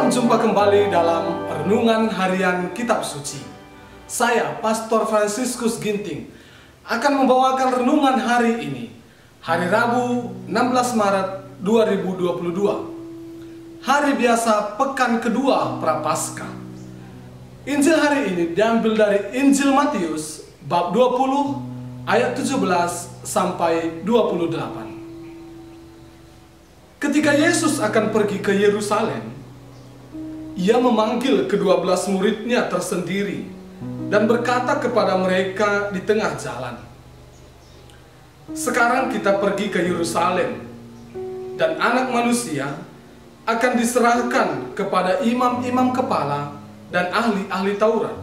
Selamat jumpa kembali dalam Renungan Harian Kitab Suci. Saya, Pastor Fransiskus Ginting, akan membawakan renungan hari ini, hari Rabu 16 Maret 2022, hari biasa pekan kedua Prapaskah. Injil hari ini diambil dari Injil Matius, bab 20, ayat 17 sampai 28. Ketika Yesus akan pergi ke Yerusalem, Ia memanggil ke-12 muridnya tersendiri dan berkata kepada mereka di tengah jalan, "Sekarang kita pergi ke Yerusalem, dan Anak Manusia akan diserahkan kepada imam-imam kepala dan ahli-ahli Taurat,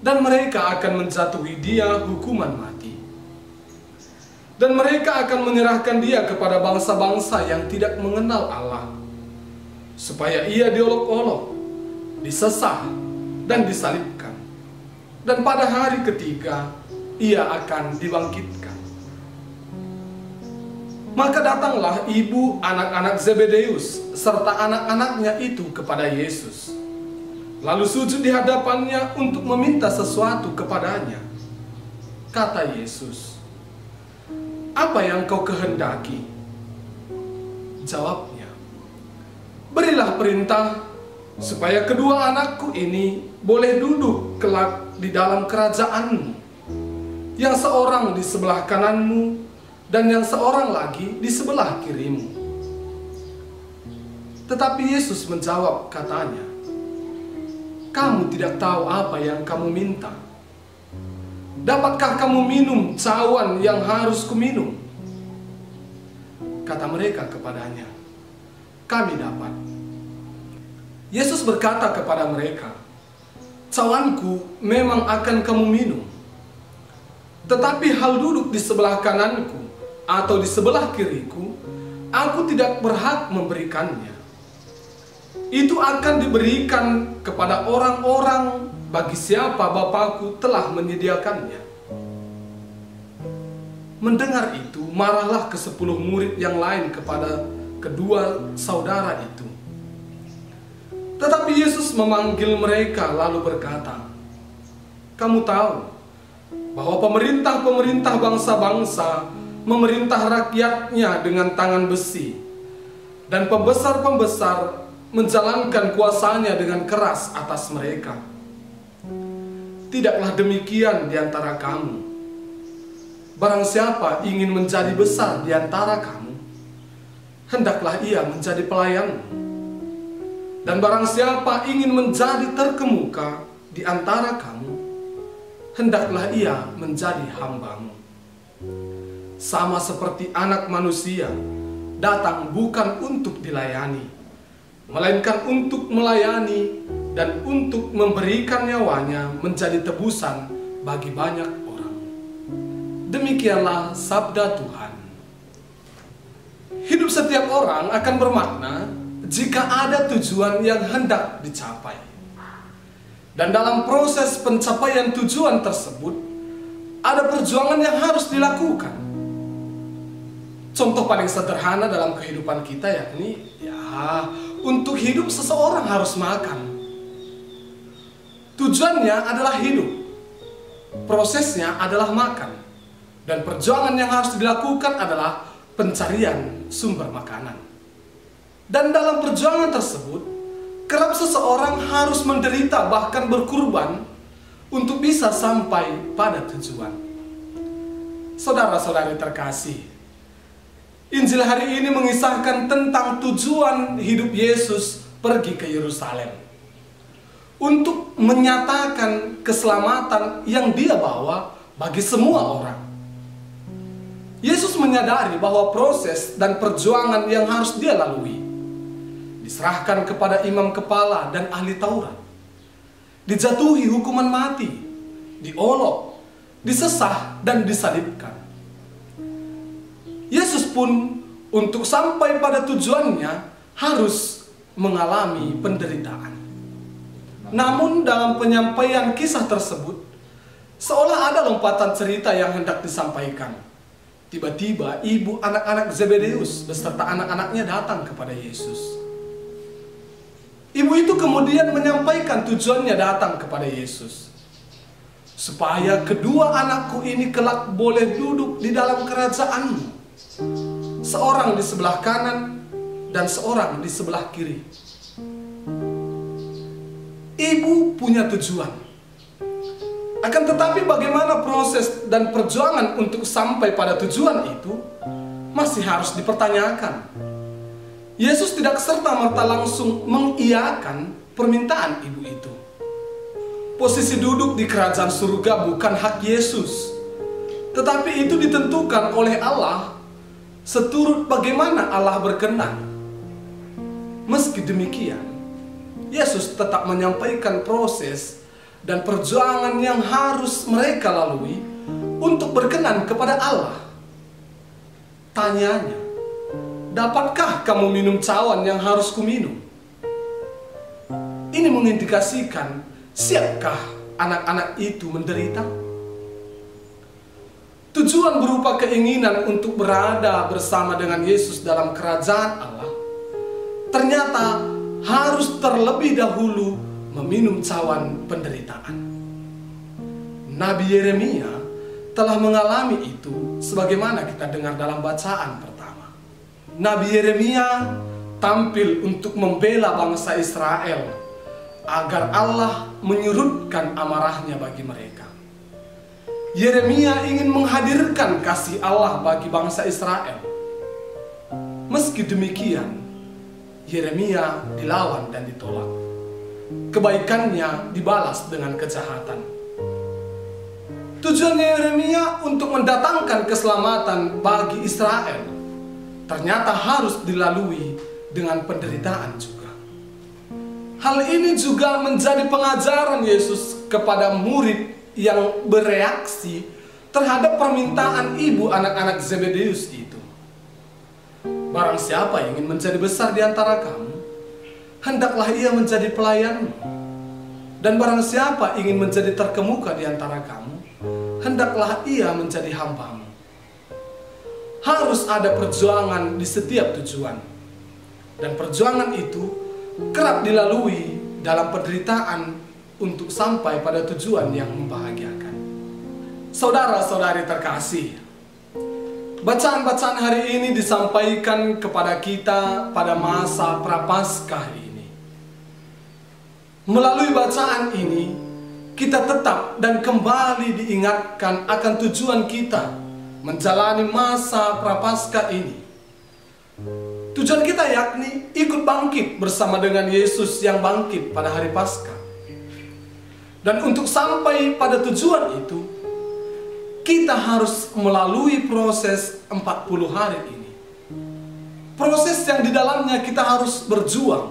dan mereka akan menjatuhi Dia hukuman mati. Dan mereka akan menyerahkan Dia kepada bangsa-bangsa yang tidak mengenal Allah, supaya Ia diolok-olok, disesah, dan disalibkan. Dan pada hari ketiga, Ia akan dibangkitkan." Maka datanglah ibu anak-anak Zebedeus serta anak-anaknya itu kepada Yesus, lalu sujud di hadapannya untuk meminta sesuatu kepadanya. Kata Yesus, "Apa yang kau kehendaki?" Jawabnya, "Berilah perintah supaya kedua anakku ini boleh duduk kelak di dalam kerajaan-Mu, yang seorang di sebelah kanan-Mu dan yang seorang lagi di sebelah kiri-Mu." Tetapi Yesus menjawab katanya, "Kamu tidak tahu apa yang kamu minta. Dapatkah kamu minum cawan yang harus kuminum?" Kata mereka kepadanya, "Kami dapat." Yesus berkata kepada mereka, "Cawanku memang akan kamu minum. Tetapi hal duduk di sebelah kananku atau di sebelah kiriku, aku tidak berhak memberikannya. Itu akan diberikan kepada orang-orang bagi siapa Bapakku telah menyediakannya." Mendengar itu, marahlah ke-10 murid yang lain kepada kedua saudara itu. Tetapi Yesus memanggil mereka lalu berkata, "Kamu tahu bahwa pemerintah-pemerintah bangsa-bangsa memerintah rakyatnya dengan tangan besi, dan pembesar-pembesar menjalankan kuasanya dengan keras atas mereka. Tidaklah demikian di antara kamu. Barang siapa ingin menjadi besar di antara kamu, hendaklah ia menjadi pelayanmu. Dan barang siapa ingin menjadi terkemuka di antara kamu, hendaklah ia menjadi hambamu. Sama seperti Anak Manusia datang bukan untuk dilayani, melainkan untuk melayani dan untuk memberikan nyawanya menjadi tebusan bagi banyak orang." Demikianlah sabda Tuhan. Hidup setiap orang akan bermakna jika ada tujuan yang hendak dicapai. Dan dalam proses pencapaian tujuan tersebut, ada perjuangan yang harus dilakukan. Contoh paling sederhana dalam kehidupan kita yakni, untuk hidup seseorang harus makan. Tujuannya adalah hidup, prosesnya adalah makan, dan perjuangan yang harus dilakukan adalah pencarian sumber makanan. Dan dalam perjuangan tersebut, kerap seseorang harus menderita bahkan berkorban untuk bisa sampai pada tujuan. Saudara-saudari terkasih, Injil hari ini mengisahkan tentang tujuan hidup Yesus pergi ke Yerusalem untuk menyatakan keselamatan yang Dia bawa bagi semua orang. Yesus menyadari bahwa proses dan perjuangan yang harus Dia lalui, diserahkan kepada imam kepala dan ahli Taurat, dijatuhi hukuman mati, diolok, disesah, dan disalibkan. Yesus pun untuk sampai pada tujuannya harus mengalami penderitaan. Namun dalam penyampaian kisah tersebut, seolah ada lompatan cerita yang hendak disampaikan. Tiba-tiba ibu anak-anak Zebedeus beserta anak-anaknya datang kepada Yesus. Ibu itu kemudian menyampaikan tujuannya datang kepada Yesus, supaya kedua anakku ini kelak boleh duduk di dalam kerajaan-Mu, seorang di sebelah kanan dan seorang di sebelah kiri. Ibu punya tujuan. Akan tetapi bagaimana proses dan perjuangan untuk sampai pada tujuan itu masih harus dipertanyakan. Yesus tidak serta-merta langsung mengiyakan permintaan ibu itu. Posisi duduk di kerajaan surga bukan hak Yesus, tetapi itu ditentukan oleh Allah seturut bagaimana Allah berkenan. Meski demikian, Yesus tetap menyampaikan proses dan perjuangan yang harus mereka lalui untuk berkenan kepada Allah. Tanyanya, dapatkah kamu minum cawan yang harus kuminum? Ini mengindikasikan, siapkah anak-anak itu menderita? Tujuan berupa keinginan untuk berada bersama dengan Yesus dalam kerajaan Allah ternyata harus terlebih dahulu meminum cawan penderitaan. Nabi Yeremia telah mengalami itu sebagaimana kita dengar dalam bacaan pertama. Nabi Yeremia tampil untuk membela bangsa Israel agar Allah menyurutkan amarahnya bagi mereka. Yeremia ingin menghadirkan kasih Allah bagi bangsa Israel. Meski demikian, Yeremia dilawan dan ditolak. Kebaikannya dibalas dengan kejahatan. Tujuan Yeremia untuk mendatangkan keselamatan bagi Israel ternyata harus dilalui dengan penderitaan juga. Hal ini juga menjadi pengajaran Yesus kepada murid yang bereaksi terhadap permintaan ibu anak-anak Zebedeus itu. Barang siapa yang ingin menjadi besar di antara kamu, hendaklah ia menjadi pelayanmu. Dan barang siapa ingin menjadi terkemuka di antara kamu, hendaklah ia menjadi hambamu. Harus ada perjuangan di setiap tujuan. Dan perjuangan itu kerap dilalui dalam penderitaan untuk sampai pada tujuan yang membahagiakan. Saudara-saudari terkasih, bacaan-bacaan hari ini disampaikan kepada kita pada masa Prapaskah ini. Melalui bacaan ini, kita tetap dan kembali diingatkan akan tujuan kita menjalani masa Prapaskah ini. Tujuan kita yakni ikut bangkit bersama dengan Yesus yang bangkit pada hari Paskah. Dan untuk sampai pada tujuan itu, kita harus melalui proses 40 hari ini. Proses yang di dalamnya kita harus berjuang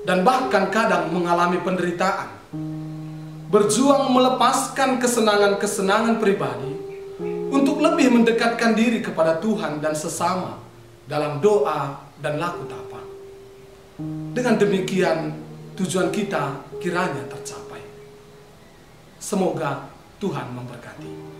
dan bahkan kadang mengalami penderitaan. Berjuang melepaskan kesenangan-kesenangan pribadi untuk lebih mendekatkan diri kepada Tuhan dan sesama dalam doa dan laku tapa. Dengan demikian, tujuan kita kiranya tercapai. Semoga Tuhan memberkati.